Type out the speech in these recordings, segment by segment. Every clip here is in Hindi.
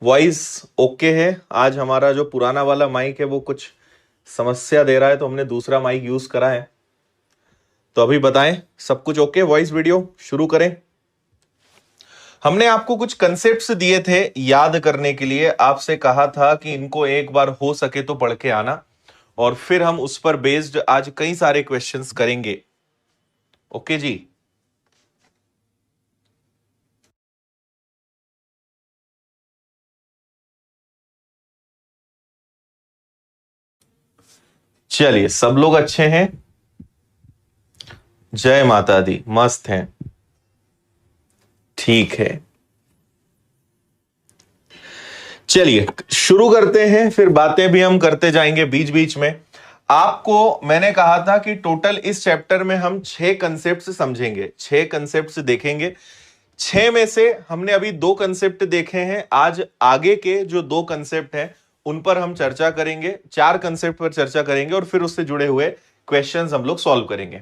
वॉइस ओके है। आज हमारा जो पुराना वाला माइक है वो कुछ समस्या दे रहा है, तो हमने दूसरा माइक यूज करा है। तो अभी बताएं, सब कुछ ओके? वॉइस वीडियो शुरू करें। हमने आपको कुछ कंसेप्ट्स दिए थे याद करने के लिए। आपसे कहा था कि इनको एक बार हो सके तो पढ़ के आना, और फिर हम उस पर बेस्ड आज कई सारे क्वेश्चंस करेंगे। ओके जी। चलिए, सब लोग अच्छे हैं? जय माता दी, मस्त हैं। ठीक है, चलिए शुरू करते हैं, फिर बातें भी हम करते जाएंगे बीच बीच में। आपको मैंने कहा था कि टोटल इस चैप्टर में हम 6 कंसेप्ट समझेंगे, 6 कंसेप्ट देखेंगे। 6 में से हमने अभी 2 कंसेप्ट देखे हैं। आज आगे के जो 2 कंसेप्ट हैं उन पर हम चर्चा करेंगे। 4 कंसेप्ट पर चर्चा करेंगे और फिर उससे जुड़े हुए क्वेश्चंस हम लोग सॉल्व करेंगे।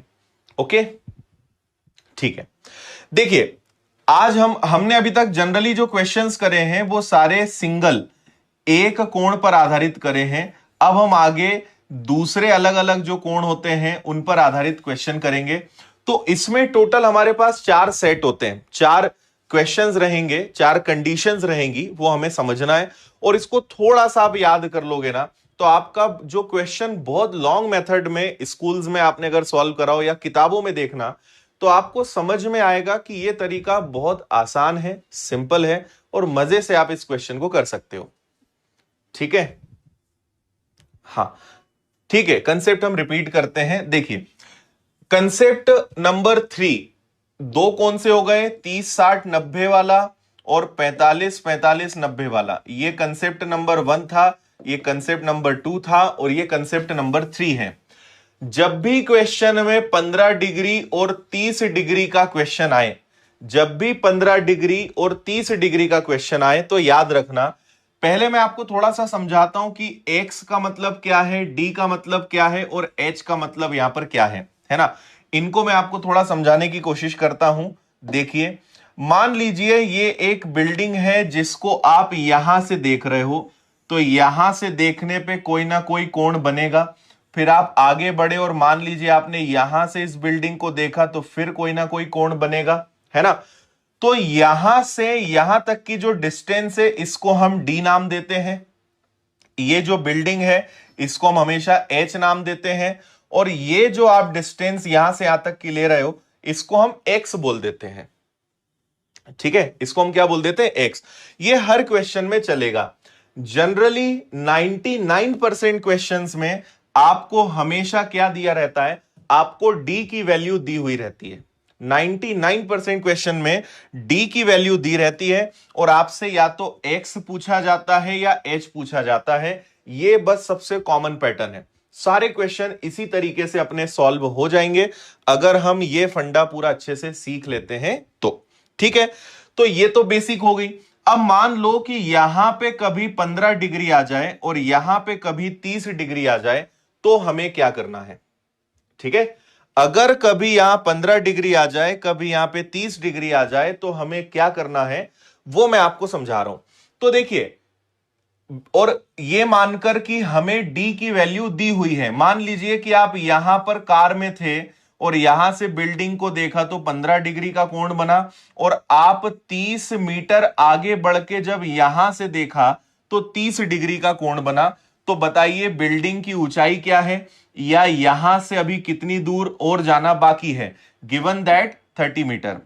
ओके, ठीक है। देखिए, आज हमने अभी तक जनरली जो क्वेश्चंस करे हैं वो सारे सिंगल एक कोण पर आधारित करे हैं। अब हम आगे दूसरे अलग अलग जो कोण होते हैं उन पर आधारित क्वेश्चन करेंगे। तो इसमें टोटल हमारे पास 4 सेट होते हैं, 4 क्वेश्चंस रहेंगे, 4 कंडीशंस रहेंगी, वो हमें समझना है। और इसको थोड़ा सा आप याद कर लोगे ना, तो आपका जो क्वेश्चन बहुत लॉन्ग मेथड में स्कूल्स में आपने अगर सॉल्व करा हो या किताबों में देखना, तो आपको समझ में आएगा कि यह तरीका बहुत आसान है, सिंपल है, और मजे से आप इस क्वेश्चन को कर सकते हो। ठीक है, हाँ ठीक है। कंसेप्ट हम रिपीट करते हैं। देखिए, कंसेप्ट नंबर 3, 2 कौन से हो गए? 30-60-90 वाला और 45-45-90 वाला। ये कंसेप्ट नंबर 1 था, ये कंसेप्ट नंबर 2 था, और ये कंसेप्ट नंबर 3 है। जब भी क्वेश्चन में 15 डिग्री और 30 डिग्री का क्वेश्चन आए, जब भी 15 डिग्री और 30 डिग्री का क्वेश्चन आए, तो याद रखना, पहले मैं आपको थोड़ा सा समझाता हूं कि x का मतलब क्या है, d का मतलब क्या है, और h का मतलब यहां पर क्या है ना। इनको मैं आपको थोड़ा समझाने की कोशिश करता हूं। देखिए, मान लीजिए ये एक बिल्डिंग है जिसको आप यहां से देख रहे हो, तो यहां से देखने पे कोई ना कोई कोण बनेगा। फिर आप आगे बढ़े और मान लीजिए आपने यहां से इस बिल्डिंग को देखा, तो फिर कोई ना कोई कोण बनेगा, है ना। तो यहां से यहां तक की जो डिस्टेंस है इसको हम डी नाम देते हैं। ये जो बिल्डिंग है इसको हम हमेशा एच नाम देते हैं। और ये जो आप डिस्टेंस यहां से यहां तक की ले रहे हो इसको हम एक्स बोल देते हैं। ठीक है, इसको हम क्या बोल देते हैं? एक्स। ये हर क्वेश्चन में चलेगा। जनरली 99% क्वेश्चंस में आपको हमेशा क्या दिया रहता है? आपको डी की वैल्यू दी हुई रहती है। 99% क्वेश्चन में डी की वैल्यू दी रहती है, और आपसे या तो एक्स पूछा जाता है या एच पूछा जाता है। ये बस सबसे कॉमन पैटर्न है। सारे क्वेश्चन इसी तरीके से अपने सॉल्व हो जाएंगे अगर हम ये फंडा पूरा अच्छे से सीख लेते हैं तो। ठीक है, तो ये तो बेसिक हो गई। अब मान लो कि यहां पे कभी 15 डिग्री आ जाए और यहां पे कभी 30 डिग्री आ जाए, तो हमें क्या करना है? ठीक है, अगर कभी यहां 15 डिग्री आ जाए, कभी यहां पे 30 डिग्री आ जाए, तो हमें क्या करना है वो मैं आपको समझा रहा हूं। तो देखिए, और ये मानकर कि हमें डी की वैल्यू दी हुई है, मान लीजिए कि आप यहां पर कार में थे और यहां से बिल्डिंग को देखा तो 15 डिग्री का कोण बना, और आप 30 मीटर आगे बढ़ के जब यहां से देखा तो 30 डिग्री का कोण बना। तो बताइए बिल्डिंग की ऊंचाई क्या है, या यहां से अभी कितनी दूर और जाना बाकी है? Given that 30 metre.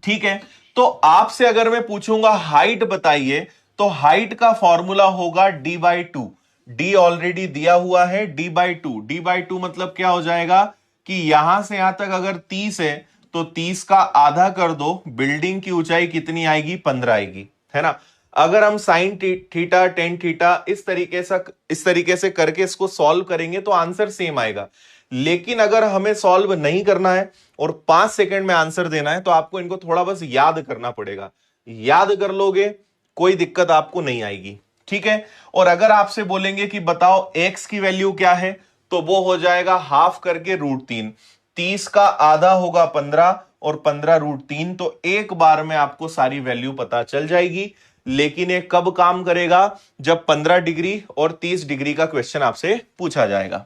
ठीक है, तो आपसे अगर मैं पूछूंगा हाइट बताइए, तो हाइट का फॉर्मूला होगा d/2। डी ऑलरेडी दिया हुआ है, d/2। d/2 मतलब क्या हो जाएगा कि यहां से यहां तक अगर 30 है तो 30 का आधा कर दो, बिल्डिंग की ऊंचाई कितनी आएगी? 15 आएगी, है ना। अगर हम साइन थीटा टेन थीटा इस तरीके से करके इसको सॉल्व करेंगे तो आंसर सेम आएगा। लेकिन अगर हमें सॉल्व नहीं करना है और 5 सेकंड में आंसर देना है, तो आपको इनको थोड़ा बस याद करना पड़ेगा। याद कर लोगे, कोई दिक्कत आपको नहीं आएगी। ठीक है, और अगर आपसे बोलेंगे कि बताओ x की वैल्यू क्या है, तो वो हो जाएगा हाफ करके √3। 30 का आधा होगा 15, और 15 √3, तो एक बार में आपको सारी वैल्यू पता चल जाएगी। लेकिन ये कब काम करेगा? जब 15 डिग्री और 30 डिग्री का क्वेश्चन आपसे पूछा जाएगा।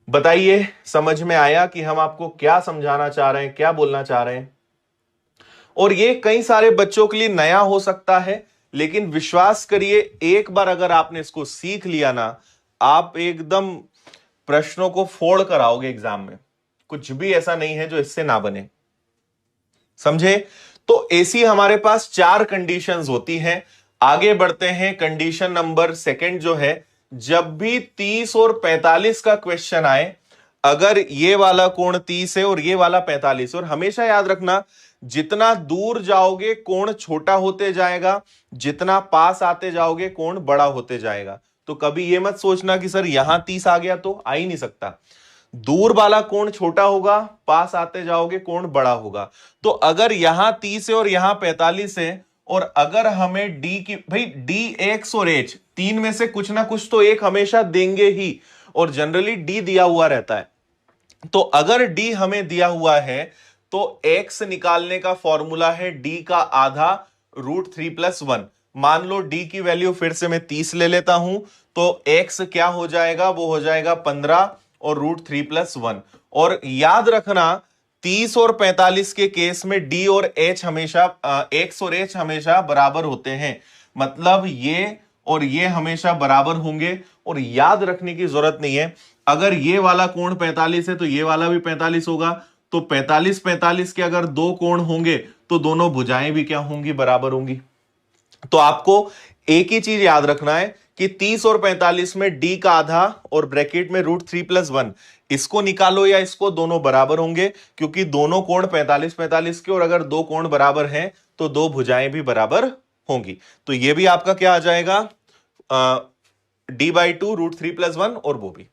बताइए समझ में आया कि हम आपको क्या समझाना चाह रहे हैं, क्या बोलना चाह रहे हैं? और ये कई सारे बच्चों के लिए नया हो सकता है, लेकिन विश्वास करिए एक बार अगर आपने इसको सीख लिया ना, आप एकदम प्रश्नों को फोड़ कर आओगे एग्जाम में। कुछ भी ऐसा नहीं है जो इससे ना बने, समझे? तो ऐसी हमारे पास 4 कंडीशंस होती हैं। आगे बढ़ते हैं। कंडीशन नंबर सेकंड जो है, जब भी 30 और 45 का क्वेश्चन आए, अगर ये वाला कोण 30 है और ये वाला 45, और हमेशा याद रखना जितना दूर जाओगे कोण छोटा होते जाएगा, जितना पास आते जाओगे कोण बड़ा होते जाएगा। तो कभी ये मत सोचना कि सर यहां 30 आ गया तो आ ही नहीं सकता। दूर वाला कोण छोटा होगा, पास आते जाओगे कोण बड़ा होगा। तो अगर यहां 30 है और यहां 45 है, और अगर हमें डी की, भाई डी एक्स और एच तीन में से कुछ ना कुछ तो एक हमेशा देंगे ही, और जनरली डी दिया हुआ रहता है। तो अगर डी हमें दिया हुआ है तो एक्स निकालने का फॉर्मूला है डी का आधा √3+1। मान लो डी की वैल्यू फिर से मैं 30 ले लेता हूं, तो एक्स क्या हो जाएगा? वो हो जाएगा 15 और √3+1। और याद रखना 30 और 45 के केस में डी और एच हमेशा, एक्स और एच हमेशा बराबर होते हैं। मतलब ये और ये हमेशा बराबर होंगे। और याद रखने की जरूरत नहीं है, अगर ये वाला कोण 45 है तो ये वाला भी 45 होगा। तो 45-45 के अगर दो कोण होंगे तो दोनों भुजाएं भी क्या होंगी? बराबर होंगी। तो आपको एक ही चीज याद रखना है कि 30 और 45 में डी का आधा और ब्रैकेट में √3+1, इसको निकालो या इसको, दोनों बराबर होंगे, क्योंकि दोनों कोण 45-45 के, और अगर दो कोण बराबर हैं तो दो भुजाएं भी बराबर होंगी। तो ये भी आपका क्या आ जाएगा? d/2 √3+1, और वो भी,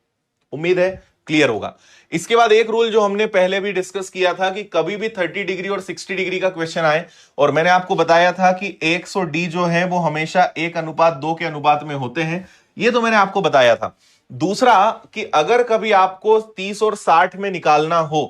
उम्मीद है क्लियर होगा। इसके बाद एक रूल जो हमने पहले भी डिस्कस किया था कि कभी भी 30 डिग्री और 60 डिग्री का क्वेश्चन आए, और मैंने आपको बताया था कि एक्स और डी जो है वो हमेशा 1:2 के अनुपात में होते हैं। ये तो मैंने आपको बताया था। दूसरा कि अगर कभी आपको 30 और 60 में निकालना हो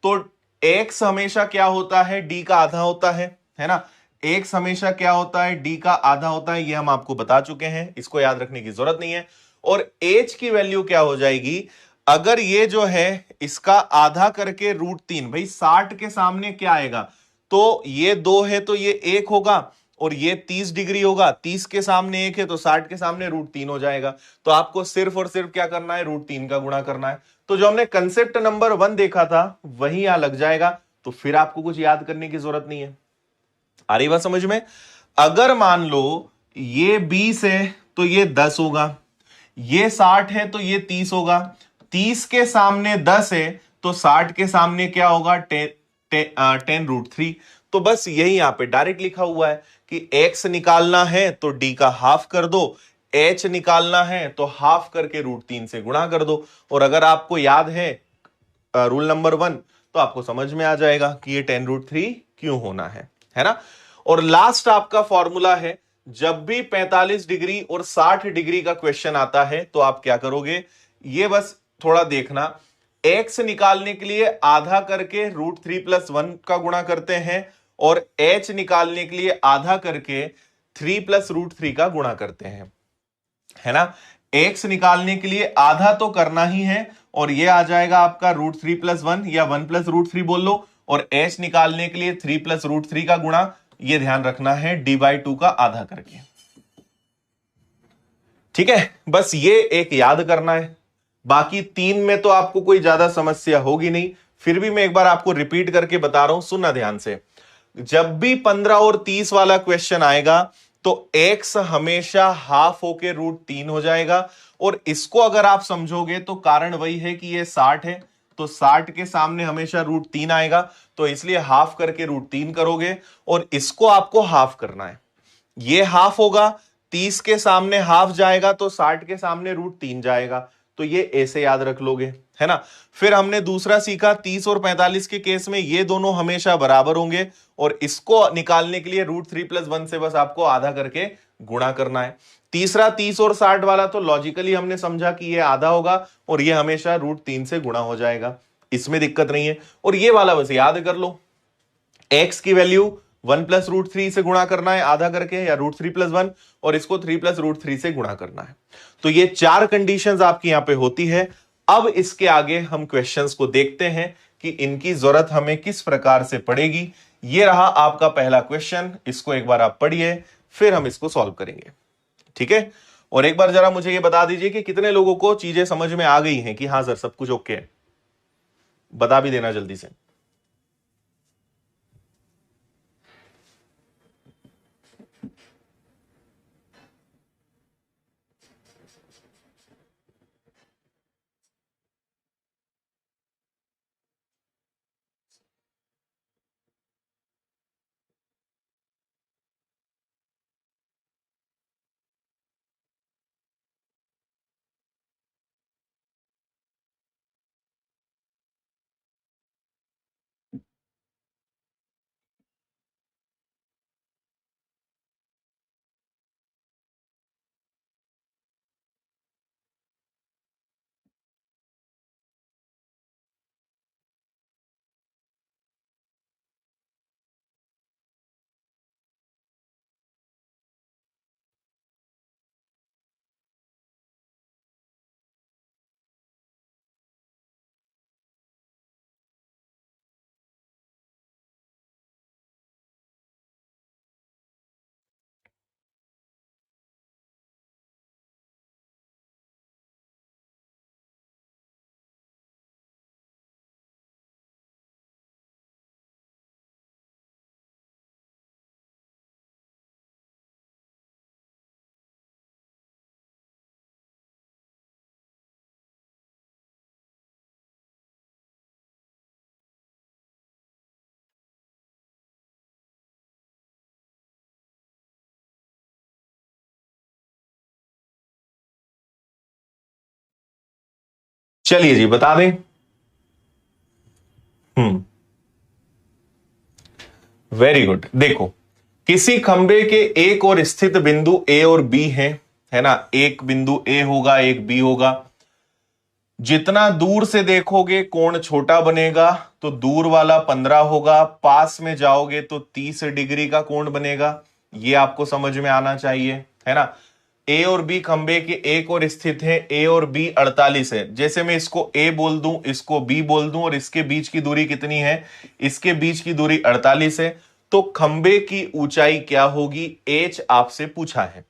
तो एक्स हमेशा क्या होता है? डी का आधा होता है ना? एक्स हमेशा क्या होता है? डी का आधा होता है। ये हम आपको बता चुके हैं, इसको याद रखने की जरूरत नहीं है। और एच की वैल्यू क्या हो जाएगी? अगर ये जो है इसका आधा करके √3, भाई 60 के सामने क्या आएगा? तो ये 2 है तो ये 1 होगा, और ये 30 डिग्री होगा, 30 के सामने 1 है तो 60 के सामने √3 हो जाएगा। तो आपको सिर्फ और सिर्फ क्या करना है? √3 का गुणा करना है। तो जो हमने कंसेप्ट नंबर 1 देखा था वही यहां लग जाएगा। तो फिर आपको कुछ याद करने की जरूरत नहीं है। आ रही बात समझ में? अगर मान लो ये 20 है तो ये 10 होगा, ये 60 है तो ये 30 होगा, 30 के सामने 10 है तो 60 के सामने क्या होगा? 10√3। तो बस यही यहां पे डायरेक्ट लिखा हुआ है कि x निकालना है तो d का हाफ कर दो, h निकालना है तो हाफ करके √3 से गुणा कर दो। और अगर आपको याद है रूल नंबर 1, तो आपको समझ में आ जाएगा कि ये 10√3 क्यों होना है ना? और लास्ट आपका फॉर्मूला है, जब भी 45 डिग्री और 60 डिग्री का क्वेश्चन आता है तो आप क्या करोगे? ये बस थोड़ा देखना, x निकालने के लिए आधा करके √3+1 का गुणा करते हैं, और h निकालने के लिए आधा करके 3 + √3 का गुणा करते हैं, है ना? x निकालने के लिए आधा तो करना ही है, और ये आ जाएगा आपका √3+1 या 1 + √3 बोल लो, और h निकालने के लिए 3 + √3 का गुणा, ये ध्यान रखना है d/2 का आधा करके। ठीक है, बस ये एक याद करना है। बाकी 3 में तो आपको कोई ज्यादा समस्या होगी नहीं, फिर भी मैं एक बार आपको रिपीट करके बता रहा हूं, सुनना ध्यान से। जब भी 15 और 30 वाला क्वेश्चन आएगा तो x हमेशा हाफ होके √3 हो जाएगा, और इसको अगर आप समझोगे तो कारण वही है कि ये 60 है तो 60 के सामने हमेशा √3 आएगा, तो इसलिए हाफ करके √3 करोगे, और इसको आपको हाफ करना है। ये हाफ होगा, 30 के सामने हाफ जाएगा तो 60 के सामने √3 जाएगा, तो ये ऐसे याद रख लोगे, है ना? फिर हमने दूसरा सीखा, 30 और 45 के केस में ये दोनों हमेशा बराबर होंगे, और इसको निकालने के लिए √3+1 से बस आपको आधा करके गुणा करना है। तीसरा 30 और 60 वाला तो लॉजिकली हमने समझा कि ये आधा होगा और ये हमेशा √3 से गुणा हो जाएगा, इसमें दिक्कत नहीं है। और ये वाला बस याद कर लो, x की वैल्यू 1+√3 से गुणा करना है आधा करके, या √3+1, और इसको 3+√3 से गुणा करना है। तो ये 4 कंडीशंस आपकी यहां पे होती है। अब इसके आगे हम क्वेश्चंस को देखते हैं कि इनकी जरूरत हमें किस प्रकार से पड़ेगी। ये रहा आपका पहला क्वेश्चन, इसको एक बार आप पढ़िए, फिर हम इसको सॉल्व करेंगे। ठीक है, और एक बार जरा मुझे ये बता दीजिए कि कितने लोगों को चीजें समझ में आ गई हैं कि हाँ सर सब कुछ ओके है, बता भी देना जल्दी से। चलिए जी बता दें। हम्म, वेरी गुड। देखो, किसी खंबे के एक और स्थित बिंदु ए और बी हैं, है ना, एक बिंदु ए होगा एक बी होगा। जितना दूर से देखोगे कोण छोटा बनेगा, तो दूर वाला 15 होगा, पास में जाओगे तो 30 डिग्री का कोण बनेगा। ये आपको समझ में आना चाहिए, है ना। ए और बी खंबे के एक और स्थित है, ए और बी 48 है। जैसे मैं इसको ए बोल दूं, इसको बी बोल दूं, और इसके बीच की दूरी कितनी है, इसके बीच की दूरी 48 है। तो खंबे की ऊंचाई क्या होगी, एच आपसे पूछा है।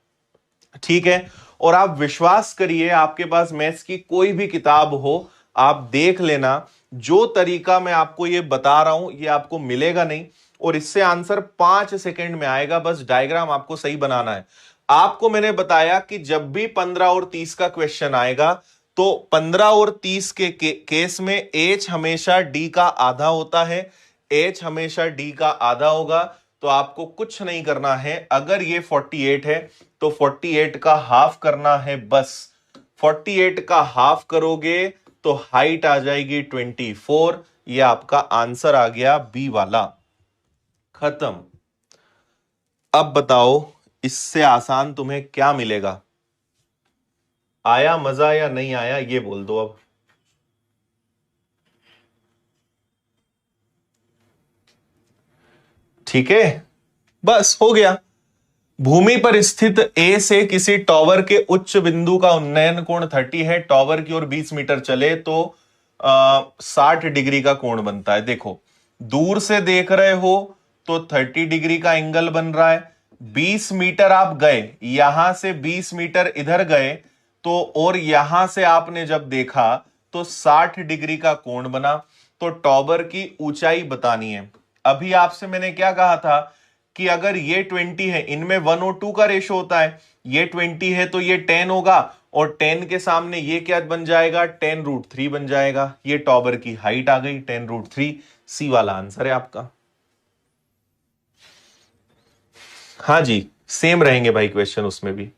ठीक है, और आप विश्वास करिए, आपके पास मैथ्स की कोई भी किताब हो, आप देख लेना, जो तरीका मैं आपको ये बता रहा हूं ये आपको मिलेगा नहीं, और इससे आंसर 5 सेकंड में आएगा। बस डायग्राम आपको सही बनाना है। आपको मैंने बताया कि जब भी 15 और 30 का क्वेश्चन आएगा, तो 15 और 30 केस में एच हमेशा डी का आधा होता है। एच हमेशा डी का आधा होगा, तो आपको कुछ नहीं करना है। अगर ये 48 है तो 48 का हाफ करना है बस। 48 का हाफ करोगे तो हाइट आ जाएगी 24। ये आपका आंसर आ गया बी वाला। खत्म। अब बताओ, इससे आसान तुम्हें क्या मिलेगा? आया मजा या नहीं आया, ये बोल दो अब। ठीक है, बस हो गया। भूमि पर स्थित ए से किसी टॉवर के उच्च बिंदु का उन्नयन कोण 30 है। टॉवर की ओर 20 मीटर चले तो 60 डिग्री का कोण बनता है। देखो, दूर से देख रहे हो तो 30 डिग्री का एंगल बन रहा है। 20 मीटर आप गए, यहां से 20 मीटर इधर गए, तो और यहां से आपने जब देखा तो 60 डिग्री का कोण बना। तो टॉवर की ऊंचाई बतानी है। अभी आपसे मैंने क्या कहा था कि अगर ये 20 है, इनमें 1/2 का रेशो होता है। ये 20 है तो ये 10 होगा, और 10 के सामने ये क्या बन जाएगा, 10√3 बन जाएगा। ये टॉवर की हाइट आ गई 10√3। सी वाला आंसर है आपका। हाँ जी, सेम रहेंगे भाई क्वेश्चन उसमें भी।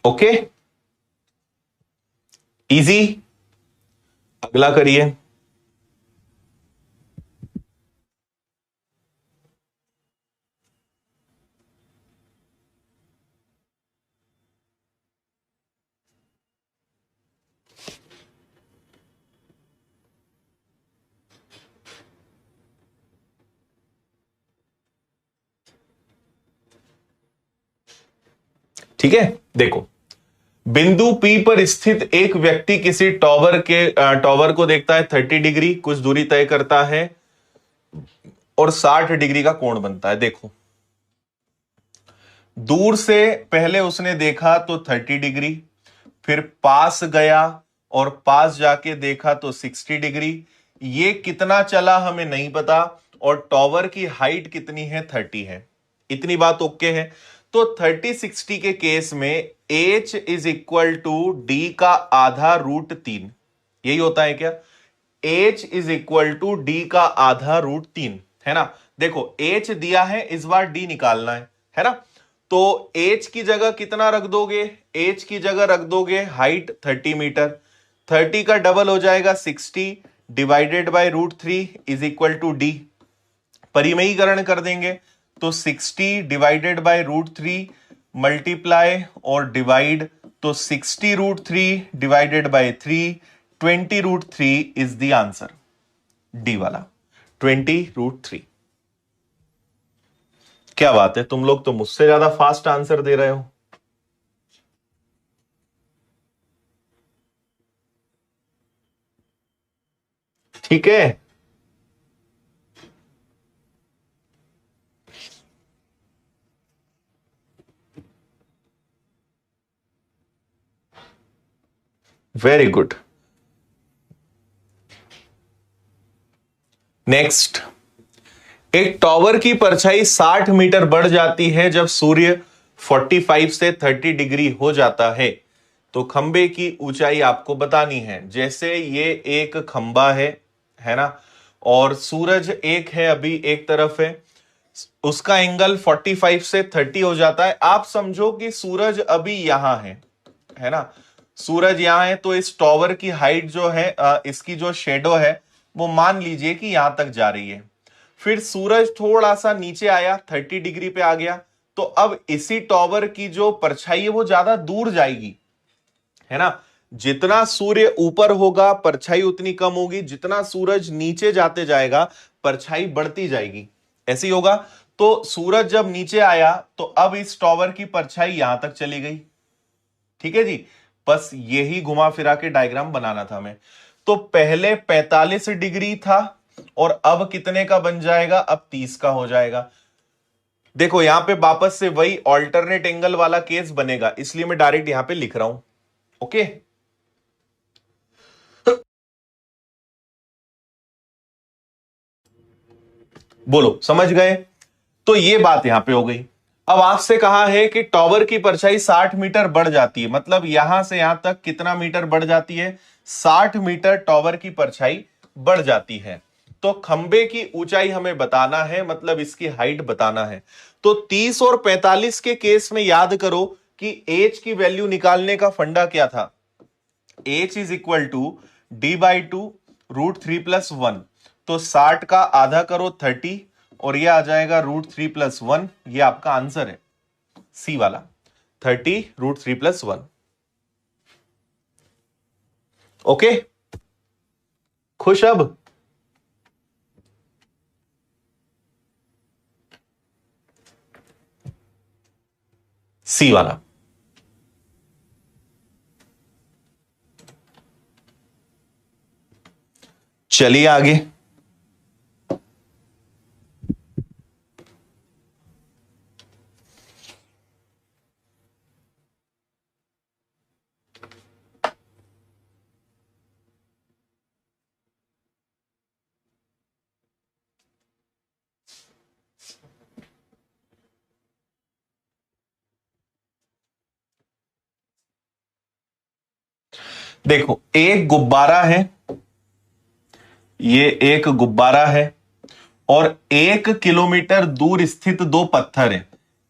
Okay, easy. अगला करिए। ठीक है, देखो बिंदु P पर स्थित एक व्यक्ति किसी टॉवर को देखता है 30 डिग्री, कुछ दूरी तय करता है और 60 डिग्री का कोण बनता है। देखो दूर से पहले उसने देखा तो 30 डिग्री, फिर पास गया और पास जाके देखा तो 60 डिग्री। ये कितना चला हमें नहीं पता, और टॉवर की हाइट कितनी है 30 है। इतनी बात ओके है। तो 30-60 के केस में h is equal to d का आधा रूट 3, यही होता है क्या? h is equal to d का आधा रूट 3, है ना। देखो h दिया है, इस बार d निकालना है ना। तो h की जगह कितना रख दोगे? h की जगह रख दोगे हाइट 30 मीटर, 30 का डबल हो जाएगा 60 divided by root 3 is equal to D. परिमेयीकरण कर देंगे तो 60 डिवाइडेड बाय रूट 3 मल्टीप्लाई और डिवाइड, तो 60 root 3 divided by 3, 20 root 3 is the answer. D वाला 20 रूट 3। क्या बात है, तुम लोग तो मुझसे ज्यादा फास्ट आंसर दे रहे हो। ठीक है, वेरी गुड। नेक्स्ट, एक टॉवर की परछाई 60 मीटर बढ़ जाती है जब सूर्य 45 से 30 डिग्री हो जाता है, तो खंबे की ऊंचाई आपको बतानी है। जैसे ये एक खंबा है ना, और सूरज एक है, अभी एक तरफ है, उसका एंगल 45 से 30 हो जाता है। आप समझो कि सूरज अभी यहां है ना, सूरज यहां है, तो इस टॉवर की हाइट जो है, इसकी जो शेडो है वो मान लीजिए कि यहां तक जा रही है। फिर सूरज थोड़ा सा नीचे आया, 30 डिग्री पे आ गया, तो अब इसी टॉवर की जो परछाई है वो ज्यादा दूर जाएगी, है ना। जितना सूर्य ऊपर होगा परछाई उतनी कम होगी, जितना सूरज नीचे जाते जाएगा परछाई बढ़ती जाएगी, ऐसे ही होगा। तो सूरज जब नीचे आया तो अब इस टॉवर की परछाई यहां तक चली गई। ठीक है जी, बस यही घुमा फिरा के डायग्राम बनाना था हमें। तो पहले 45 डिग्री था और अब कितने का बन जाएगा? अब 30 का हो जाएगा। देखो यहां पे वापस से वही ऑल्टरनेट एंगल वाला केस बनेगा, इसलिए मैं डायरेक्ट यहां पे लिख रहा हूं। ओके, बोलो समझ गए? तो ये बात यहां पे हो गई। अब आपसे कहा है कि टॉवर की परछाई 60 मीटर बढ़ जाती है, मतलब यहां से यहां तक कितना मीटर बढ़ जाती है? 60 मीटर टॉवर की परछाई बढ़ जाती है। तो खंबे की ऊंचाई हमें बताना है, मतलब इसकी हाइट बताना है। तो 30 और 45 के केस में याद करो कि h की वैल्यू निकालने का फंडा क्या था? h is equal to d by two root 3 plus 1। तो 60 का आधा करो 30 और ये आ जाएगा रूट 3 प्लस 1। ये आपका आंसर है, सी वाला 30 रूट 3 प्लस 1। ओके, खुश? अब सी वाला। चलिए आगे। देखो एक गुब्बारा है, ये एक गुब्बारा है और 1 किलोमीटर दूर स्थित दो पत्थर है।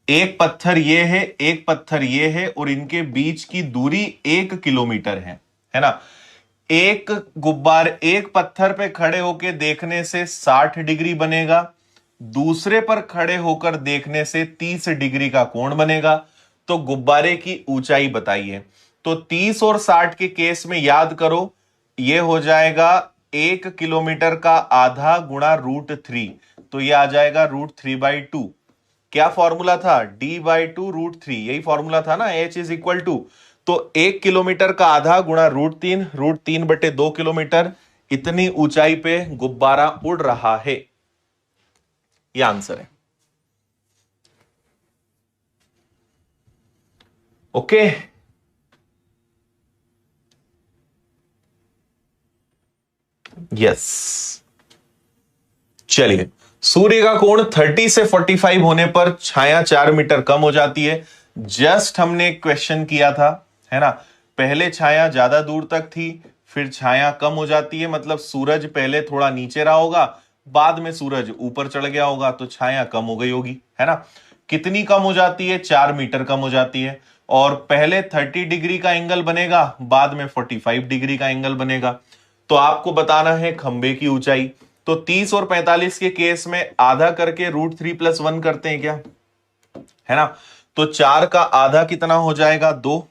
एक पत्थर ये है, एक पत्थर ये है, और इनके बीच की दूरी 1 किलोमीटर है ना। एक पत्थर पे खड़े होकर देखने से 60 डिग्री बनेगा, दूसरे पर खड़े होकर देखने से 30 डिग्री का कोण बनेगा। तो गुब्बारे की ऊंचाई बताइए। तो 30 और 60 के केस में याद करो, ये हो जाएगा 1 किलोमीटर का आधा गुणा रूट 3, तो ये आ जाएगा रूट 3/2। क्या फॉर्मूला था, d/2√3, यही फॉर्मूला था ना, h इज इक्वल टू, तो 1 किलोमीटर का आधा गुणा √3 √3/2 किलोमीटर, इतनी ऊंचाई पे गुब्बारा उड़ रहा है। ये आंसर है। Okay, yes. चलिए, सूर्य का कोण 30 से 45 होने पर छाया 4 मीटर कम हो जाती है। जस्ट हमने एक क्वेश्चन किया था, है ना, पहले छाया ज्यादा दूर तक थी, फिर छाया कम हो जाती है, मतलब सूरज पहले थोड़ा नीचे रहा होगा, बाद में सूरज ऊपर चढ़ गया होगा, तो छाया कम हो गई होगी, है ना। कितनी कम हो जाती है, 4 मीटर कम हो जाती है। और पहले 30 डिग्री का एंगल बनेगा, बाद में 45 डिग्री का एंगल बनेगा। तो आपको बताना है खंबे की ऊंचाई। तो 30 और 45 के केस में आधा करके √3+1 करते हैं क्या, है ना। तो 4 का आधा कितना हो जाएगा, 2।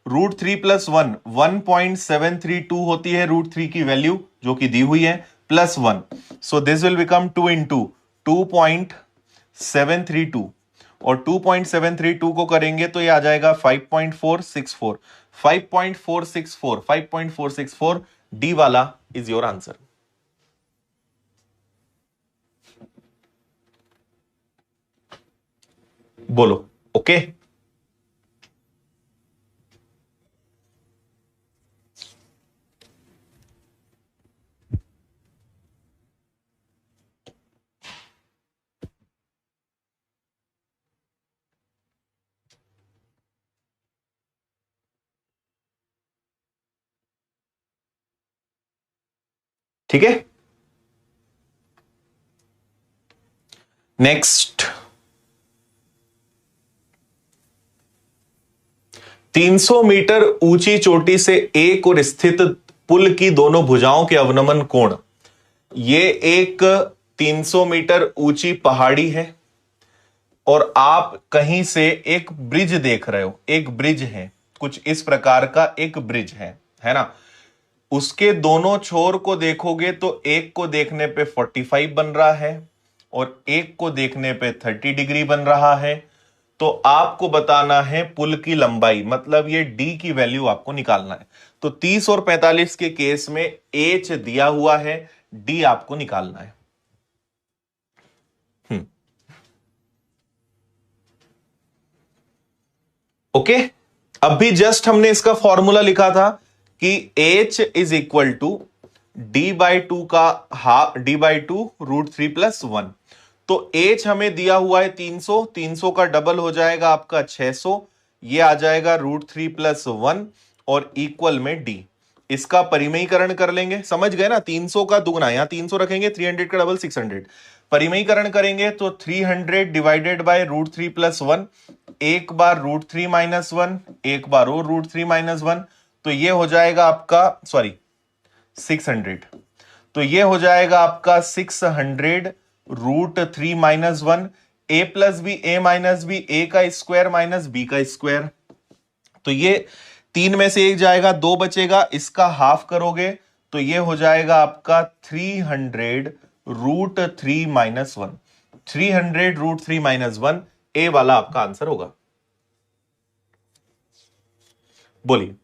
√3+1 1.732 होती है √3 की वैल्यू, जो कि दी हुई है, +1। So this will become 2 into 2.732, और 2.732 को करेंगे तो ये आ जाएगा 5.464। 5.464 डी वाला इज योर आंसर। बोलो ओके। ठीक है, नेक्स्ट। 300 मीटर ऊंची चोटी से एक और स्थित पुल की दोनों भुजाओं के अवनमन कोण। ये एक 300 मीटर ऊंची पहाड़ी है, और आप कहीं से एक ब्रिज देख रहे हो, एक ब्रिज है, कुछ इस प्रकार का एक ब्रिज है ना। उसके दोनों छोर को देखोगे तो एक को देखने पे 45 बन रहा है, और एक को देखने पे 30 डिग्री बन रहा है। तो आपको बताना है पुल की लंबाई, मतलब ये डी की वैल्यू आपको निकालना है। तो 30 और 45 के केस में एच दिया हुआ है, डी आपको निकालना है। ओके, अभी जस्ट हमने इसका फॉर्मूला लिखा था कि h is equal to d/2 का हाफ, d/2 √3+1। तो h हमें दिया हुआ है 300, 300 का डबल हो जाएगा आपका 600, ये आ जाएगा √3+1, और इक्वल में d। इसका परिमयीकरण कर लेंगे, समझ गए ना, 300 का दुगना, यहां 300 रखेंगे, 300 का डबल 600, परिमयीकरण करेंगे तो 300 डिवाइडेड बाय √3+1, एक बार √3-1, एक बार और √3-1, तो ये हो जाएगा आपका, सॉरी 600, तो ये हो जाएगा आपका 600 √3-1, a plus B, a minus B, a का स्क्वायर माइनस b का स्क्वायर। तो ये 3 में से एक जाएगा, 2 बचेगा, इसका हाफ करोगे तो ये हो जाएगा आपका 300 √3-1। 300 √3-1 ए वाला आपका आंसर होगा। बोलिए।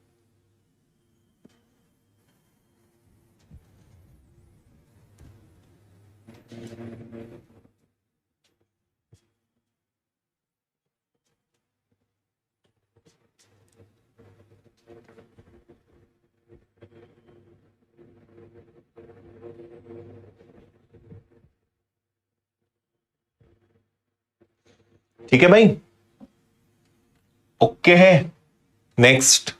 ठीक है भाई, ओके है। नेक्स्ट,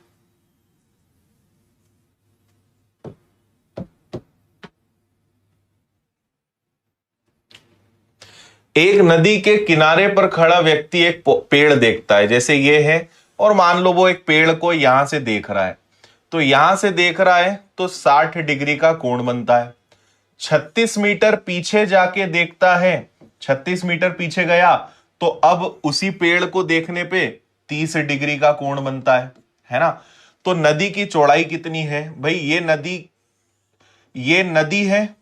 एक नदी के किनारे पर खड़ा व्यक्ति एक पेड़ देखता है, जैसे ये है, और मान लो वो एक पेड़ को यहां से देख रहा है, तो यहां से देख रहा है तो 60 डिग्री का कोण बनता है। 36 मीटर पीछे जाके देखता है, 36 मीटर पीछे गया तो अब उसी पेड़ को देखने पे 30 डिग्री का कोण बनता है ना। तो नदी की चौड़ाई कितनी है भाई, ये नदी है,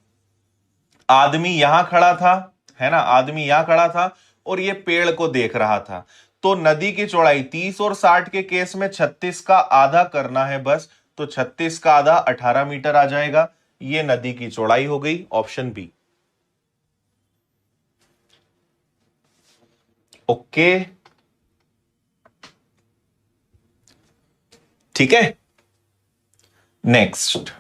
आदमी यहां खड़ा था, है ना, आदमी यहां खड़ा था, और ये पेड़ को देख रहा था। तो नदी की चौड़ाई 30 और 60 के केस में 36 का आधा करना है बस, तो 36 का आधा 18 मीटर आ जाएगा। ये नदी की चौड़ाई हो गई, ऑप्शन बी। ओके, ठीक है। नेक्स्ट,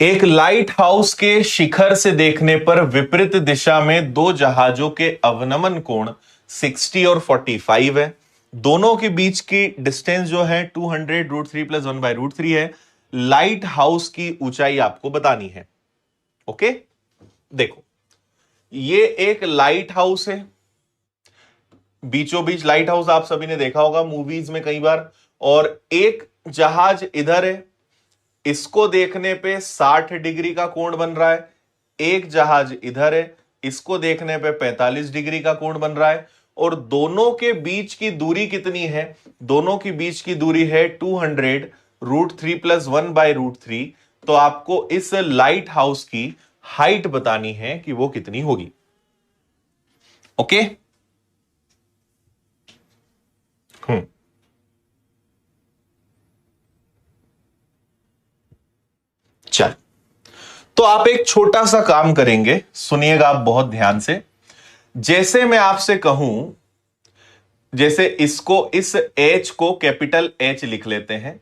एक लाइट हाउस के शिखर से देखने पर विपरीत दिशा में दो जहाजों के अवनमन कोण 60 और 45 है। दोनों के बीच की डिस्टेंस जो है 200 √3 + 1/√3 है। लाइट हाउस की ऊंचाई आपको बतानी है। ओके, देखो, ये एक लाइट हाउस है, बीचों बीच लाइट हाउस आप सभी ने देखा होगा मूवीज में कई बार। और एक जहाज इधर है, इसको देखने पे 60 डिग्री का कोण बन रहा है। एक जहाज इधर है, इसको देखने पे 45 डिग्री का कोण बन रहा है। और दोनों के बीच की दूरी कितनी है? दोनों के बीच की दूरी है 200 √3 + 1/√3। तो आपको इस लाइट हाउस की हाइट बतानी है कि वो कितनी होगी। ओके, चल, तो आप एक छोटा सा काम करेंगे, सुनिएगा आप बहुत ध्यान से। जैसे मैं आपसे कहूं, जैसे इसको, इस H को कैपिटल H लिख लेते हैं।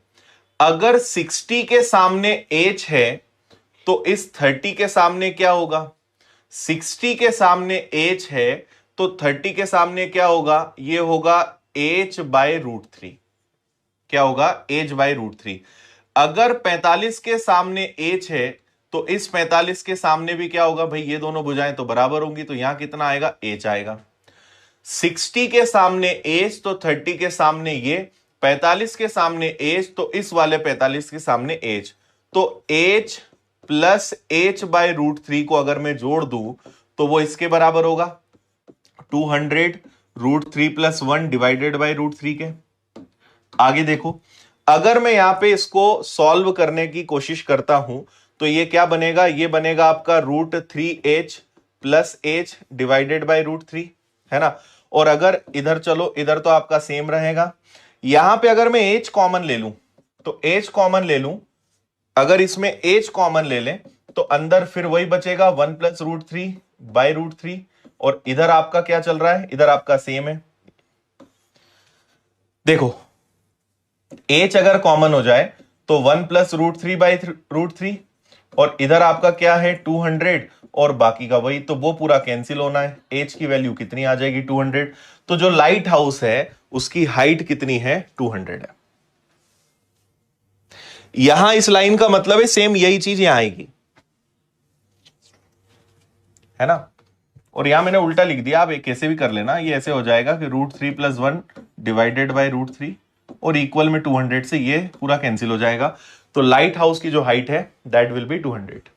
अगर 60 के सामने H है तो इस 30 के सामने क्या होगा? 60 के सामने H है तो 30 के सामने क्या होगा? ये होगा H/√3। क्या होगा? H/√3। अगर 45 के सामने H है तो इस 45 के सामने भी क्या होगा भाई? ये दोनों भुजाएं तो बराबर होंगी, तो यहां कितना आएगा? H आएगा। 60 के सामने H तो 30 के सामने ये, 45 के सामने H तो इस वाले 45 के सामने H। तो H + H/√3 को अगर मैं जोड़ दूं तो वो इसके बराबर होगा, 200 √3 + 1 /√3 के। आगे देखो, अगर मैं यहां पे इसको सॉल्व करने की कोशिश करता हूं तो ये क्या बनेगा? ये बनेगा आपका √3H + H /√3, है ना। और अगर इधर चलो, इधर तो आपका सेम रहेगा। यहां पे अगर मैं H कॉमन ले लूं, तो H कॉमन ले लूं, अगर इसमें H कॉमन ले लें तो अंदर फिर वही बचेगा 1 + √3/√3। और इधर आपका क्या चल रहा है? इधर आपका सेम है। देखो, H अगर कॉमन हो जाए तो 1 + √3/√3, और इधर आपका क्या है? 200, और बाकी का वही, तो वो पूरा कैंसिल होना है। H की वैल्यू कितनी आ जाएगी? 200। तो जो लाइट हाउस है उसकी हाइट कितनी है? 200 है। यहां इस लाइन का मतलब है सेम यही चीज यहां आएगी, है ना। और यहां मैंने उल्टा लिख दिया, आप कैसे भी कर लेना। ये ऐसे हो जाएगा कि √3 + 1 /√3 और इक्वल में 200 से ये पूरा कैंसिल हो जाएगा। तो लाइट हाउस की जो हाइट है that will be 200।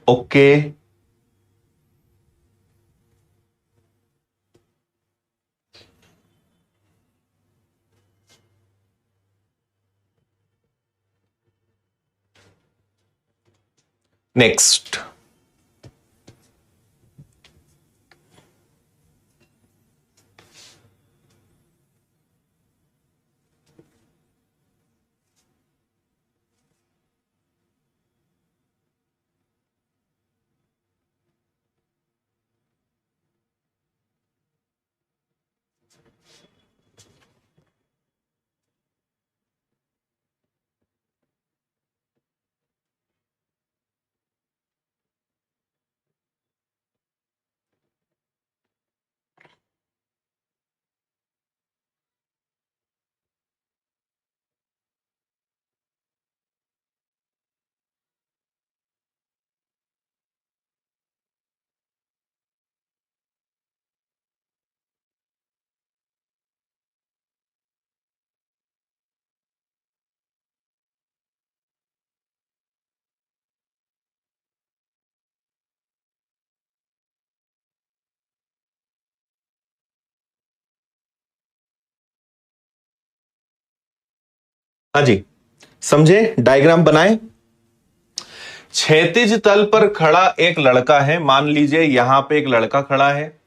Okay, next. हाँ जी, समझे, डायग्राम बनाए। क्षैतिज तल पर खड़ा एक लड़का है, मान लीजिए यहां पे एक लड़का खड़ा है,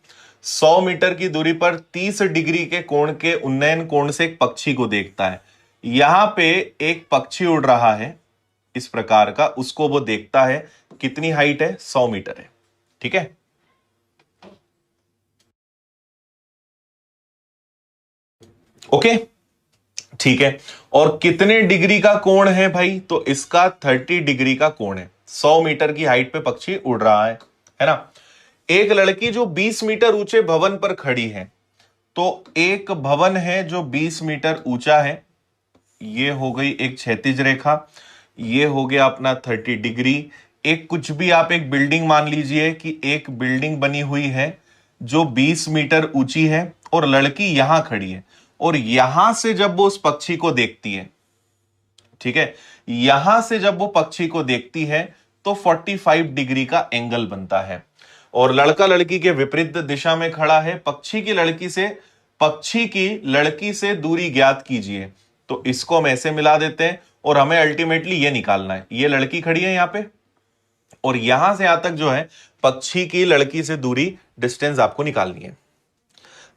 100 मीटर की दूरी पर 30 डिग्री के कोण के उन्नयन कोण से एक पक्षी को देखता है। यहां पे एक पक्षी उड़ रहा है इस प्रकार का, उसको वो देखता है। कितनी हाइट है? 100 मीटर है। ठीक है, ओके, ठीक है। और कितने डिग्री का कोण है भाई? तो इसका 30 डिग्री का कोण है। 100 मीटर की हाइट पे पक्षी उड़ रहा है ना। एक लड़की जो 20 मीटर ऊंचे भवन पर खड़ी है, तो एक भवन है जो 20 मीटर ऊंचा है, ये हो गई एक क्षैतिज रेखा, ये हो गया अपना 30 डिग्री। एक कुछ भी आप एक बिल्डिंग मान लीजिए कि एक बिल्डिंग बनी हुई है जो 20 मीटर ऊंची है और लड़की यहां खड़ी है, और यहां से जब वो उस पक्षी को देखती है, ठीक है, यहां से जब वो पक्षी को देखती है तो 45 डिग्री का एंगल बनता है। और लड़का लड़की के विपरीत दिशा में खड़ा है। पक्षी की लड़की से दूरी ज्ञात कीजिए। तो इसको हम ऐसे मिला देते हैं और हमें अल्टीमेटली ये निकालना है। ये लड़की खड़ी है यहां पे और यहां से यहां तक जो है पक्षी की लड़की से दूरी, डिस्टेंस आपको निकालनी है।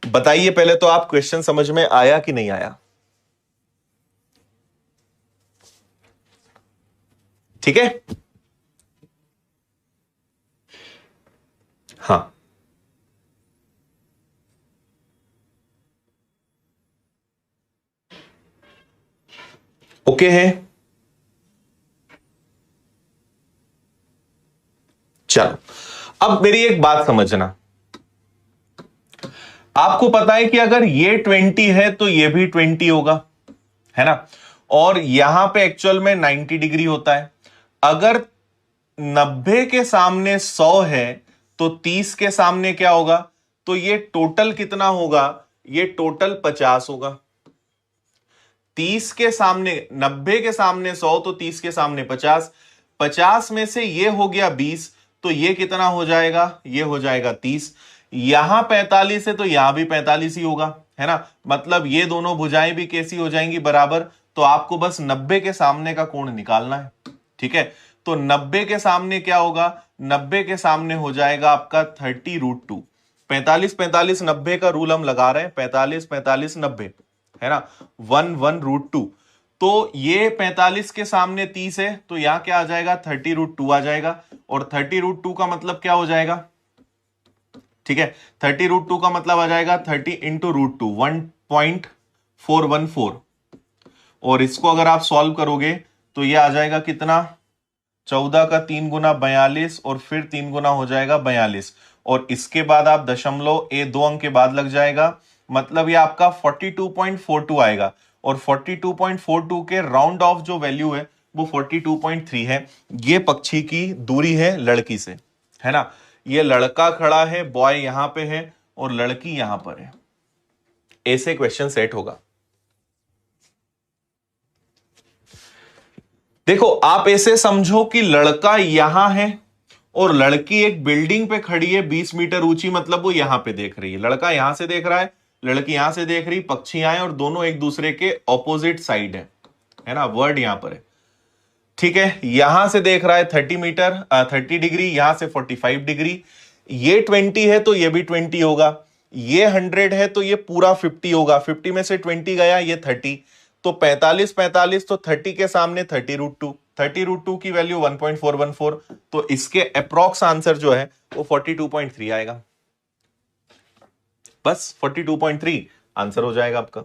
बताइए पहले तो आप, क्वेश्चन समझ में आया कि नहीं आया? ठीक है, हाँ, ओके है। चलो, अब मेरी एक बात समझना। आपको पता है कि अगर ये 20 है तो ये भी 20 होगा, है ना। और यहां पे एक्चुअल में 90 डिग्री होता है। अगर 90 के सामने 100 है तो 30 के सामने क्या होगा? तो ये टोटल कितना होगा? ये टोटल 50 होगा। 30 के सामने 90 के सामने 100 तो 30 के सामने 50। 50 में से ये हो गया 20, तो ये कितना हो जाएगा? ये हो जाएगा 30। यहां 45 है तो यहां भी 45 ही होगा, है ना। मतलब ये दोनों भुजाएं भी कैसी हो जाएंगी? बराबर। तो आपको बस 90 के सामने का कोण निकालना है, ठीक है। तो 90 के सामने क्या होगा? 90 के सामने हो जाएगा आपका 30√2। 45 45 90 का रूल हम लगा रहे हैं, 45 45 90, है ना, 1 1√2। तो ये 45 के सामने 30 है तो यहां क्या आ जाएगा? 30√2 आ जाएगा। और 30√2 का मतलब क्या हो जाएगा? ठीक है, 30√2 का मतलब आ जाएगा 30 इंटू √2, 1.414। और इसको अगर आप सॉल्व करोगे तो ये आ जाएगा कितना? 14 का 3 गुना 42 और फिर 3 गुना हो जाएगा 42। और इसके बाद आप दशमलव, ए 2 अंक के बाद लग जाएगा, मतलब ये आपका 42.42 आएगा। और 42.42 के राउंड ऑफ जो वैल्यू है वो 42.3 है। ये पक्षी की दूरी है लड़की से, है ना। ये लड़का खड़ा है, बॉय यहां पे है और लड़की यहां पर है। ऐसे क्वेश्चन सेट होगा। देखो, आप ऐसे समझो कि लड़का यहां है और लड़की एक बिल्डिंग पे खड़ी है 20 मीटर ऊंची, मतलब वो यहां पे देख रही है। लड़का यहां से देख रहा है, लड़की यहां से देख रही, पक्षी यहां है और दोनों एक दूसरे के ऑपोजिट साइड है ना। वर्ड यहां पर है, ठीक है। यहां से देख रहा है 30 मीटर 30 डिग्री, यहां से 45 डिग्री। ये 20 है तो ये भी 20 होगा। ये 100 है तो ये पूरा 50 होगा। 50 में से 20 गया, ये 30। तो 45 45, तो 30 के सामने 30√2, 30√2 की वैल्यू 1.414। तो इसके अप्रोक्स आंसर जो है वो 42.3 आएगा। बस 42.3 आंसर हो जाएगा आपका।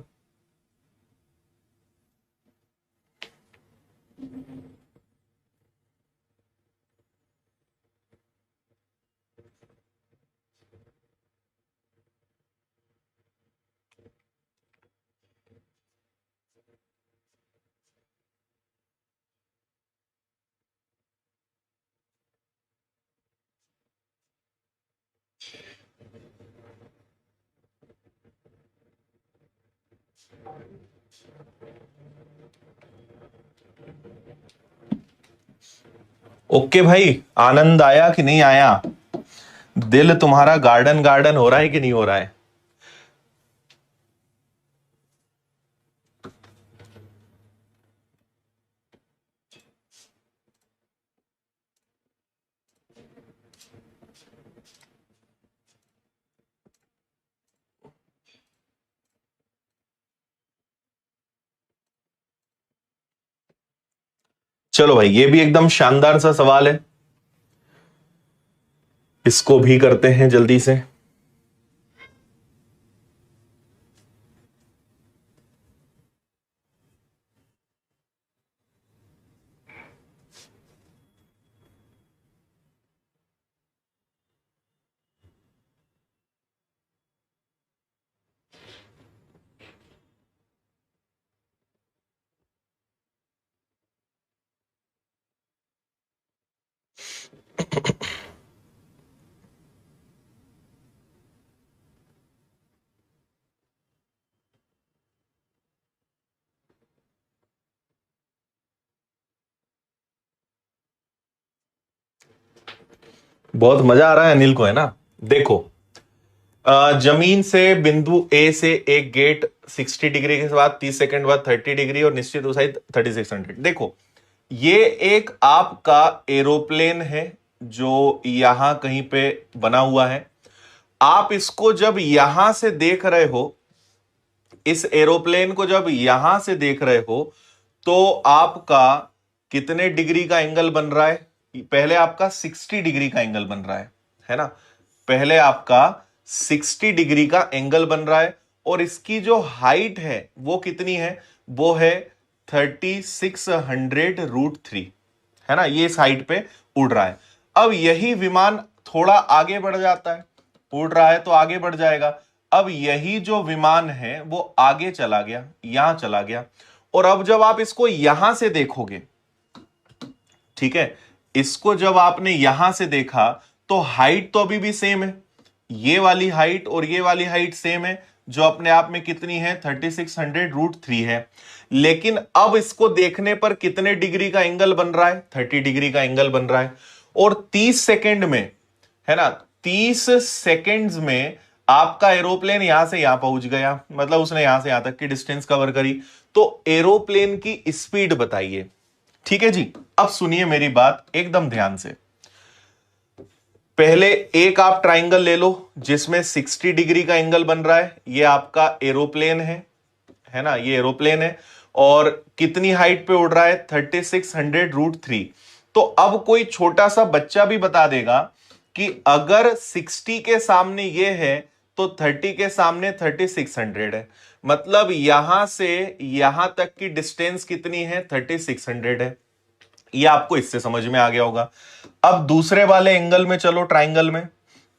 ओके भाई, आनंद आया कि नहीं आया? दिल तुम्हारा गार्डन गार्डन हो रहा है कि नहीं हो रहा है? चलो भाई, ये भी एकदम शानदार सा सवाल है, इसको भी करते हैं जल्दी से। बहुत मजा आ रहा है अनिल को, है ना? देखो, जमीन से बिंदु ए से एक गेट 60 डिग्री के बाद 30 सेकंड बाद 30 डिग्री और निश्चित ऊंचाई 3600। देखो, ये एक आपका एरोप्लेन है जो यहां कहीं पे बना हुआ है। आप इसको जब यहां से देख रहे हो, इस एरोप्लेन को जब यहां से देख रहे हो, तो आपका कितने डिग्री का एंगल बन रहा है? पहले आपका 60 डिग्री का एंगल बन रहा है ना? पहले आपका 60 डिग्री का एंगल बन रहा है, और इसकी जो हाइट है वो कितनी है? वो है 3600√3, है ना? ये इस हाइट पे उड़ रहा है। अब यही विमान थोड़ा आगे बढ़ जाता है, उड़ रहा है तो आगे बढ़ जाएगा। अब यही जो विमान है वो आगे चला गया, यहां चला गया, और अब जब आप इसको यहां से देखोगे, ठीक है, इसको जब आपने यहां से देखा तो हाइट तो अभी भी सेम है, ये वाली हाइट और ये वाली हाइट सेम है, जो अपने आप में कितनी है? 3600√3 है। लेकिन अब इसको देखने पर कितने डिग्री का एंगल बन रहा है? 30 डिग्री का एंगल बन रहा है। और 30 सेकेंड में, है ना, 30 सेकेंड्स में आपका एरोप्लेन यहां से यहां पहुंच गया, मतलब उसने यहां से यहां तक की डिस्टेंस कवर करी। तो एरोप्लेन की स्पीड बताइए। ठीक है जी, अब सुनिए मेरी बात एकदम ध्यान से। पहले एक आप ट्राइंगल ले लो जिसमें 60 डिग्री का एंगल बन रहा है, ये आपका एरोप्लेन है ना? ये एरोप्लेन है, और कितनी हाइट पे उड़ रहा है? 3600√3। तो अब कोई छोटा सा बच्चा भी बता देगा कि अगर 60 के सामने ये है तो 30 के सामने 3600 है, मतलब यहां से यहां तक की डिस्टेंस कितनी है? 3600 है। ये आपको इससे समझ में आ गया होगा। अब दूसरे वाले एंगल में चलो, ट्राइंगल में।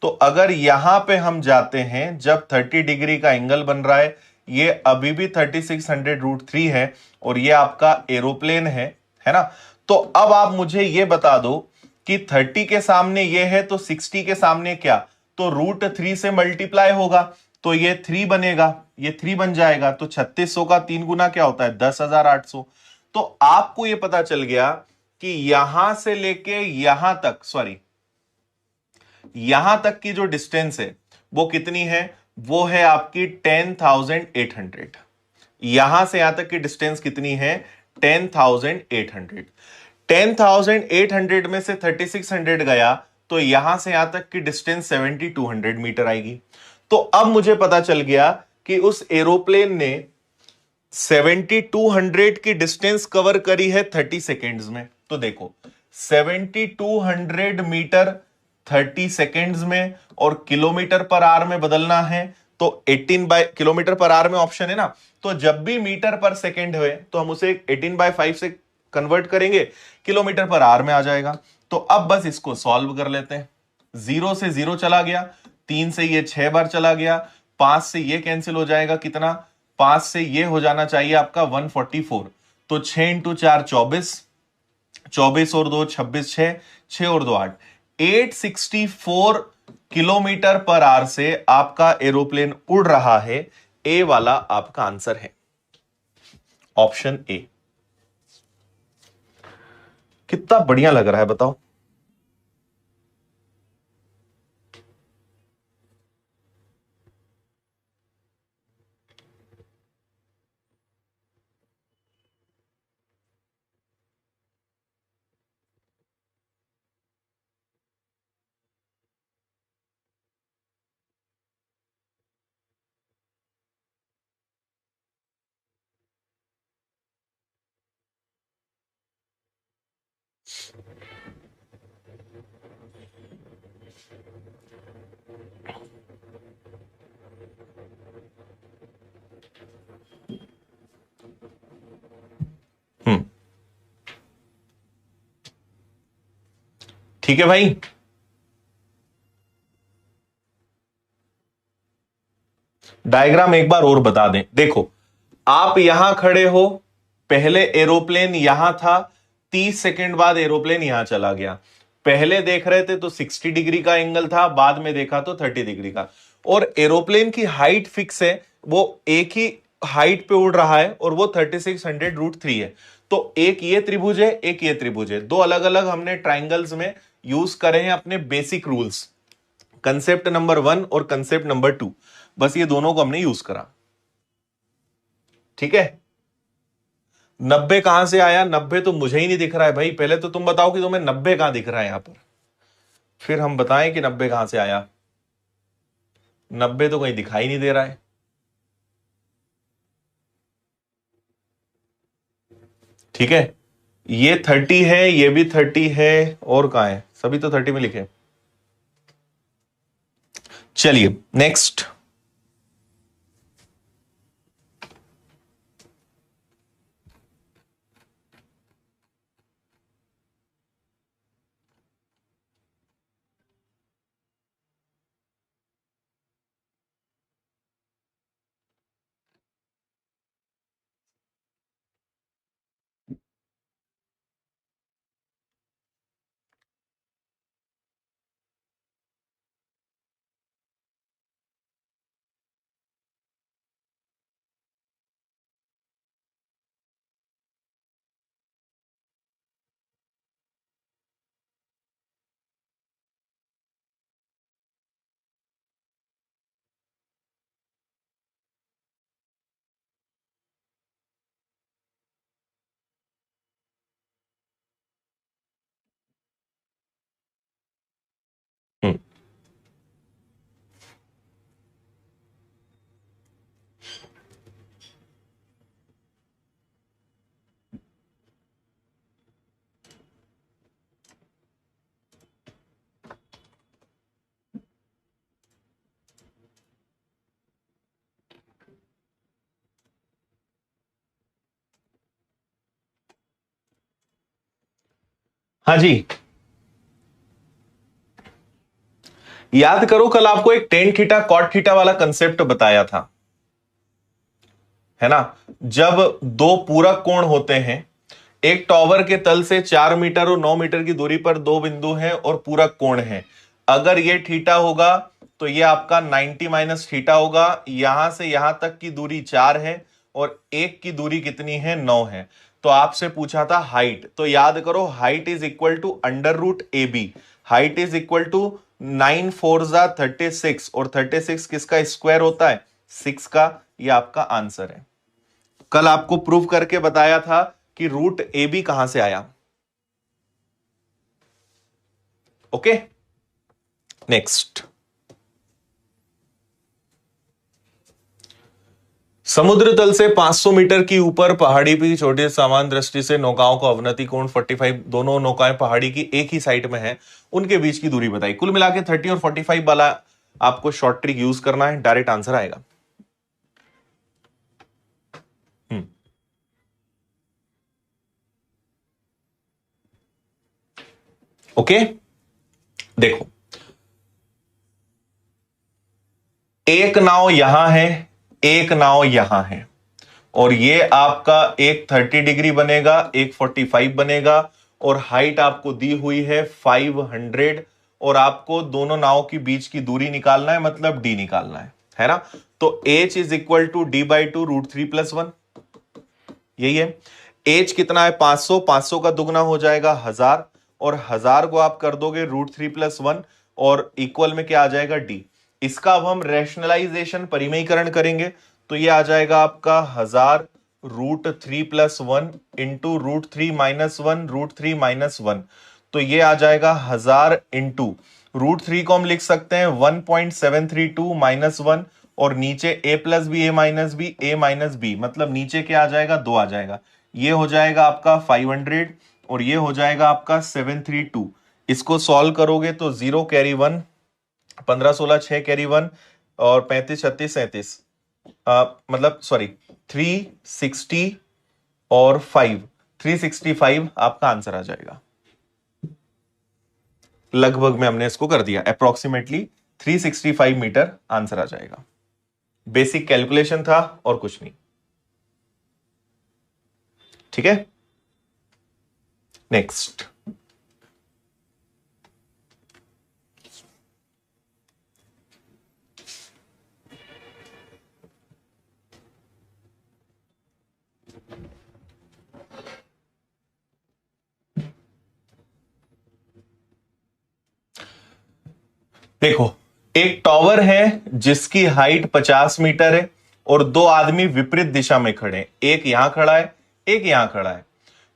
तो अगर यहां पे हम जाते हैं, जब 30 डिग्री का एंगल बन रहा है, ये अभी भी 3600√3 है, और ये आपका एरोप्लेन है ना? तो अब आप मुझे ये बता दो कि 30 के सामने ये है तो 60 के सामने क्या? तो √3 से मल्टीप्लाई होगा, तो ये 3 बनेगा, ये 3 बन जाएगा। तो 3600 का 3 गुना क्या होता है? 10,800। तो आपको ये पता चल गया कि यहां से लेके यहां तक, सॉरी, यहां तक की जो डिस्टेंस है वो कितनी है? वो है आपकी 10,800। यहां से यहां तक की डिस्टेंस कितनी है? 10,800। 10,800 में से 3600 गया तो यहां से यहां तक की डिस्टेंस 7,200 मीटर आएगी। तो अब मुझे पता चल गया कि उस एरोप्लेन ने 7,200 की डिस्टेंस कवर करी है 30 सेकेंड्स में। तो देखो, 7,200 मीटर 30 सेकेंड्स में, और किलोमीटर पर आवर में बदलना है तो 18/किलोमीटर पर आवर में ऑप्शन है ना, तो जब भी मीटर पर सेकेंड हुए तो हम उसे 18/5 से कन्वर्ट करेंगे, किलोमीटर पर आवर में आ जाएगा। तो अब बस इसको सॉल्व कर लेते हैं। 0 से 0 चला गया, 3 से ये 6 बार चला गया, 5 से ये कैंसिल हो जाएगा, कितना? 5 से ये हो जाना चाहिए आपका 144। तो 6 इंटू 4 24, 24 और 2 26, 6, 6 और 2 8, 864 किलोमीटर पर आवर से आपका एरोप्लेन उड़ रहा है। ए वाला आपका आंसर है, ऑप्शन ए। कितना बढ़िया लग रहा है बताओ। ठीक है भाई। डायग्राम एक बार और बता दें, देखो आप यहां खड़े हो, पहले एरोप्लेन यहां था, 30 सेकंड बाद एरोप्लेन यहां चला गया। पहले देख रहे थे तो 60 डिग्री का एंगल था, बाद में देखा तो 30 डिग्री का। और एरोप्लेन की हाइट फिक्स है, वो एक ही हाइट पे उड़ रहा है और वो 3600√3 है। तो एक ये त्रिभुज है, एक ये त्रिभुज है, दो अलग अलग हमने ट्राइंगल्स में यूज करे हैं अपने बेसिक रूल्स, कंसेप्ट नंबर 1 और कंसेप्ट नंबर 2, बस ये दोनों को हमने यूज करा। ठीक है। 90 कहां से आया? 90 तो मुझे ही नहीं दिख रहा है भाई, पहले तो तुम बताओ कि तुम्हें 90 कहां दिख रहा है यहां पर, फिर हम बताएं कि 90 कहां से आया। 90 तो कहीं दिखाई नहीं दे रहा है। ठीक है, ये 30 है, ये भी 30 है, और कहां है? सभी तो 30 में लिखे। चलिए नेक्स्ट। हम्म, हाँ जी, याद करो कल आपको एक टेन थीटा कॉट थीटा वाला कंसेप्ट बताया था, है ना? जब दो पूरक कोण होते हैं, एक टॉवर के तल से 4 मीटर और 9 मीटर की दूरी पर दो बिंदु हैं और पूरक कोण है, अगर ये थीटा होगा तो ये आपका 90 माइनस थीटा होगा। यहां से यहां तक की दूरी 4 है और एक की दूरी कितनी है? 9 है। तो आपसे पूछा था हाइट, तो याद करो height is equal to √AB। Height is equal to 9 4 जा 36, और 36 किसका स्क्वायर होता है? 6 का। ये आपका आंसर है। कल आपको प्रूव करके बताया था कि √AB कहां से आया। Okay, next. समुद्र तल से 500 मीटर की ऊपर पहाड़ी की चोटी समान दृष्टि से नौकाओं का अवनति कोण 45, दोनों नौकाएं पहाड़ी की एक ही साइड में हैं, उनके बीच की दूरी बताई। कुल मिला के 30 और 45 वाला आपको शॉर्ट ट्रिक यूज करना है, डायरेक्ट आंसर आएगा। ओके, देखो एक नाव यहां है, एक नाव यहां है, और ये आपका एक 30 डिग्री बनेगा, एक 45 बनेगा, और हाइट आपको दी हुई है 500, और आपको दोनों नाव के बीच की दूरी निकालना है, मतलब डी निकालना है ना? तो h is equal to D/2 √3+1, यही है। h कितना है? 500, 500 का दुगना हो जाएगा 1000, और 1000 को आप कर दोगे √3+1, और इक्वल में क्या आ जाएगा? डी। इसका अब हम रैशनलाइजेशन, परिमयीकरण करेंगे, तो ये आ जाएगा आपका 1000 √3+1 इंटू √3-1 √3-1, तो ये आ जाएगा 1000 इंटू √3 को हम लिख सकते हैं 1.732 -1, और नीचे a+b मतलब नीचे क्या आ जाएगा? 2 आ जाएगा। ये हो जाएगा आपका 500, और ये हो जाएगा आपका 732। इसको सॉल्व करोगे तो 0 कैरी 1, 15 16 6 कैरी 1 और 35 36 37 मतलब सॉरी 360 और 5 365 आपका आंसर आ जाएगा। लगभग में हमने इसको कर दिया, अप्रोक्सीमेटली 365 मीटर आंसर आ जाएगा। बेसिक कैलकुलेशन था और कुछ नहीं। ठीक है, नेक्स्ट। देखो, एक टावर है जिसकी हाइट 50 मीटर है और दो आदमी विपरीत दिशा में खड़े हैं, एक यहां खड़ा है एक यहां खड़ा है।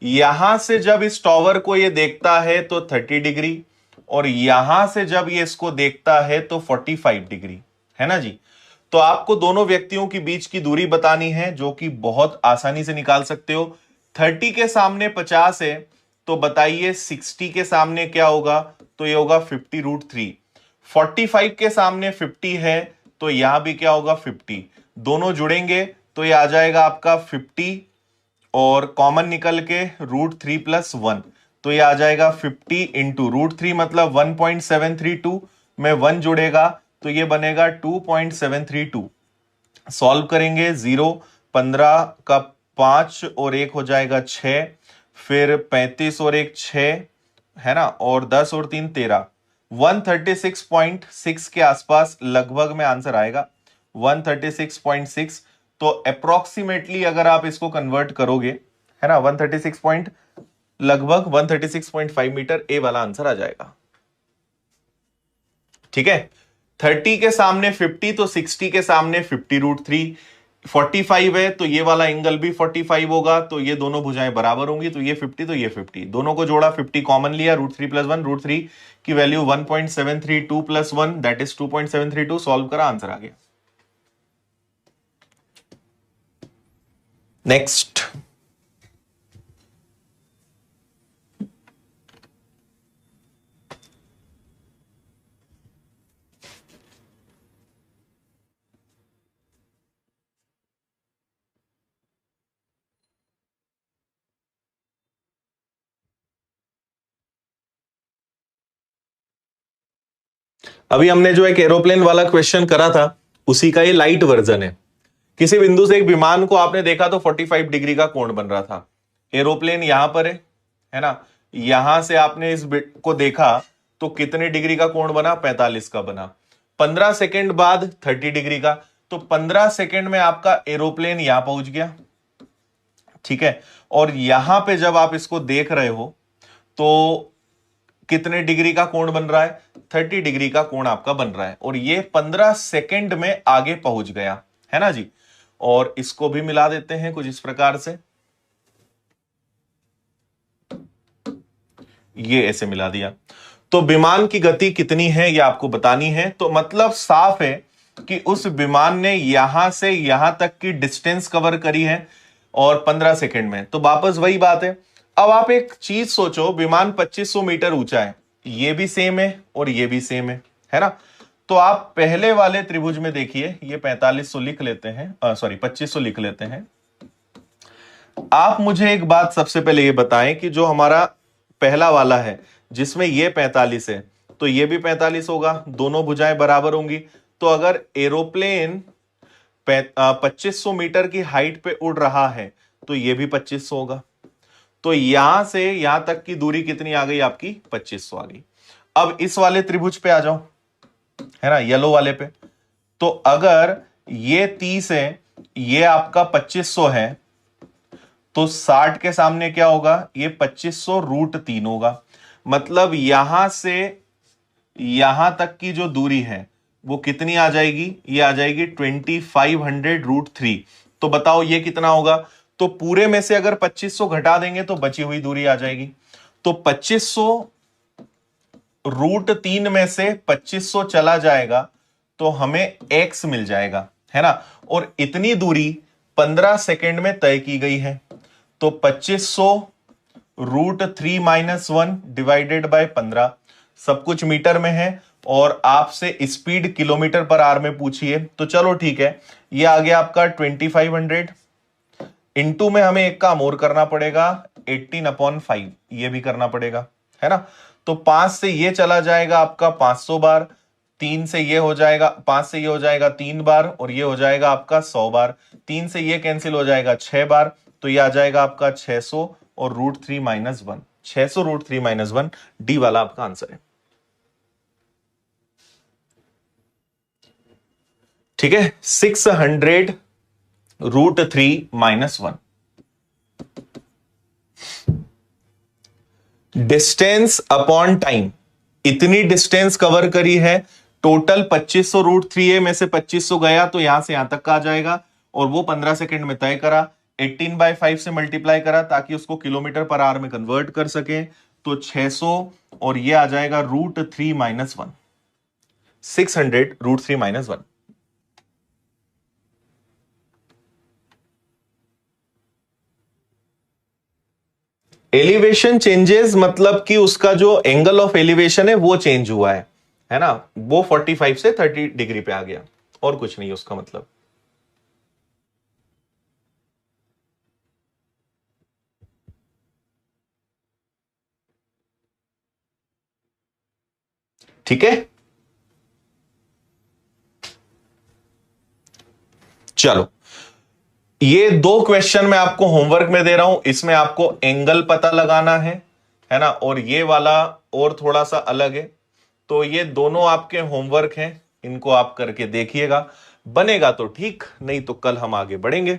यहां से जब इस टावर को ये देखता है तो 30 डिग्री और यहां से जब ये इसको देखता है तो 45 डिग्री, है ना जी। तो आपको दोनों व्यक्तियों के बीच की दूरी बतानी है, जो कि बहुत आसानी से निकाल सकते हो। 30 के सामने 50 है तो बताइए 60 के सामने क्या होगा, तो ये होगा 50√3। 45 के सामने 50 है तो यहां भी क्या होगा 50, दोनों जुड़ेंगे तो ये आ जाएगा आपका 50 और कॉमन निकल के √3+1, तो ये आ जाएगा 50 इंटू √3 मतलब 1.732 में 1 जुड़ेगा तो ये बनेगा 2.732। सॉल्व करेंगे, 0 15 का 5 और 1 हो जाएगा 6, फिर 35 और 1 6, है ना, और 10 और 3 13, 136.6 के आसपास लगभग में आंसर आएगा, 136.6। तो अप्रोक्सीमेटली अगर आप इसको कन्वर्ट करोगे, है ना, 136 पॉइंट लगभग 136.5 मीटर, ए वाला आंसर आ जाएगा। ठीक है, 30 के सामने 50 तो 60 के सामने 50√3, 45 है तो ये वाला एंगल भी 45 होगा, तो ये दोनों भुजाएं बराबर होंगी, तो ये 50 तो ये 50, दोनों को जोड़ा 50 कॉमन लिया, √3+1, √3 की वैल्यू 1.732 + 1 दैट इज 2.732, सॉल्व करा, आंसर आ गया। नेक्स्ट, अभी हमने जो एक एरोप्लेन वाला क्वेश्चन करा था उसी का ये लाइट वर्जन है। किसी बिंदु से एक विमान को आपने देखा तो 45 डिग्री का कोण बन रहा था। एरोप्लेन यहां पर है ना, यहां से आपने इस को देखा तो कितने डिग्री का कोण बना, 45 का बना। 15 सेकेंड बाद 30 डिग्री का, तो 15 सेकेंड में आपका एरोप्लेन यहां पहुंच गया। ठीक है, और यहां पे जब आप इसको देख रहे हो तो कितने डिग्री का कोण बन रहा है, 30 डिग्री का कोण आपका बन रहा है, और ये 15 सेकेंड में आगे पहुंच गया, है ना जी। और इसको भी मिला देते हैं कुछ इस प्रकार से, ये ऐसे मिला दिया। तो विमान की गति कितनी है ये आपको बतानी है। तो मतलब साफ है कि उस विमान ने यहां से यहां तक की डिस्टेंस कवर करी है और 15 सेकेंड में। तो वापस वही बात है, अब आप एक चीज सोचो, विमान 2500 मीटर ऊंचा है, ये भी सेम है और ये भी सेम है ना। तो आप पहले वाले त्रिभुज में देखिए, ये 4500 लिख लेते हैं, सॉरी 2500 लिख लेते हैं। आप मुझे एक बात सबसे पहले ये बताएं कि जो हमारा पहला वाला है जिसमें ये 45 है तो ये भी 45 होगा, दोनों भुजाएं बराबर होंगी। तो अगर एरोप्लेन 2500 मीटर की हाइट पे उड़ रहा है तो ये भी 2500 होगा। तो यहां से यहां तक की दूरी कितनी आ गई आपकी, 2500 आ गई। अब इस वाले त्रिभुज पे आ जाओ, है ना, येलो वाले पे। तो अगर ये 30 है, ये आपका 2500 है, तो 60 के सामने क्या होगा, ये 2500√3 होगा। मतलब यहां से यहां तक की जो दूरी है वो कितनी आ जाएगी, ये आ जाएगी 2500√3। तो बताओ ये कितना होगा। तो पूरे में से अगर 2500 घटा देंगे तो बची हुई दूरी आ जाएगी। तो 2500√3 में से 2500 चला जाएगा तो हमें x मिल जाएगा, है ना। और इतनी दूरी 15 सेकेंड में तय की गई है। तो 2500√3 - 1 डिवाइडेड बाय 15, सब कुछ मीटर में है। और आपसे स्पीड किलोमीटर पर आवर में पूछी है। तो चलो ठीक है, ये आ गया आपका 2500, इनटू में हमें एक काम और करना पड़ेगा, 18/5 ये भी करना पड़ेगा, है ना। तो 5 से ये चला जाएगा आपका 500 बार, 3 से ये हो जाएगा, 5 से ये हो जाएगा 3 बार, और ये हो जाएगा आपका 100 बार। 3 से ये कैंसिल हो जाएगा 6 बार, तो ये आ जाएगा आपका 600 और √3 - 1, 600 √3 - 1, डी वाला आपका आंसर है। ठीक है, 600 √3 - 1। डिस्टेंस अपॉन टाइम, इतनी डिस्टेंस कवर करी है, टोटल 2500 √3 में से 2500 गया तो यहां से यहां तक का आ जाएगा, और वो 15 सेकंड में तय करा, 18/5 से मल्टीप्लाई करा ताकि उसको किलोमीटर पर आवर में कन्वर्ट कर सके, तो 600 और ये आ जाएगा √3 - 1, 600 √3 - 1। एलिवेशन चेंजेस मतलब कि उसका जो एंगल ऑफ एलिवेशन है वो चेंज हुआ है ना, वो 45 से 30 डिग्री पे आ गया, और कुछ नहीं उसका मतलब। ठीक है, चलो ये 2 क्वेश्चन मैं आपको होमवर्क में दे रहा हूं, इसमें आपको एंगल पता लगाना है ना, और ये वाला और थोड़ा सा अलग है। तो ये दोनों आपके होमवर्क हैं, इनको आप करके देखिएगा, बनेगा तो ठीक, नहीं तो कल हम आगे बढ़ेंगे,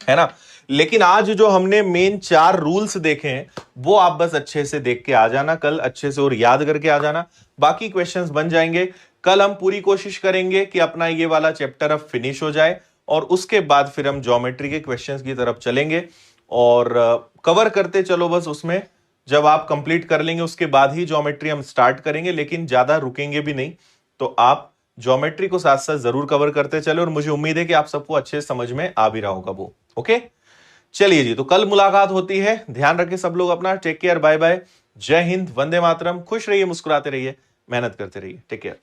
है ना। लेकिन आज जो हमने मेन 4 रूल्स देखे हैं वो आप बस अच्छे से देख के आ जाना, कल अच्छे से और याद करके आ जाना, बाकी क्वेश्चंस बन जाएंगे। कल हम पूरी कोशिश करेंगे कि अपना ये वाला चैप्टर अब फिनिश हो जाए, और उसके बाद फिर हम ज्योमेट्री के क्वेश्चंस की तरफ चलेंगे, और कवर करते चलो बस उसमें। जब आप कंप्लीट कर लेंगे उसके बाद ही ज्योमेट्री हम स्टार्ट करेंगे, लेकिन ज्यादा रुकेंगे भी नहीं। तो आप ज्योमेट्री को साथ साथ जरूर कवर करते चले, और मुझे उम्मीद है कि आप सबको अच्छे समझ में आ भी रहा होगा वो। ओके, चलिए जी, तो कल मुलाकात होती है, ध्यान रखें सब लोग अपना, टेक केयर, बाय बाय, जय हिंद, वंदे मातरम, खुश रहिए, मुस्कुराते रहिए, मेहनत करते रहिए, टेक केयर।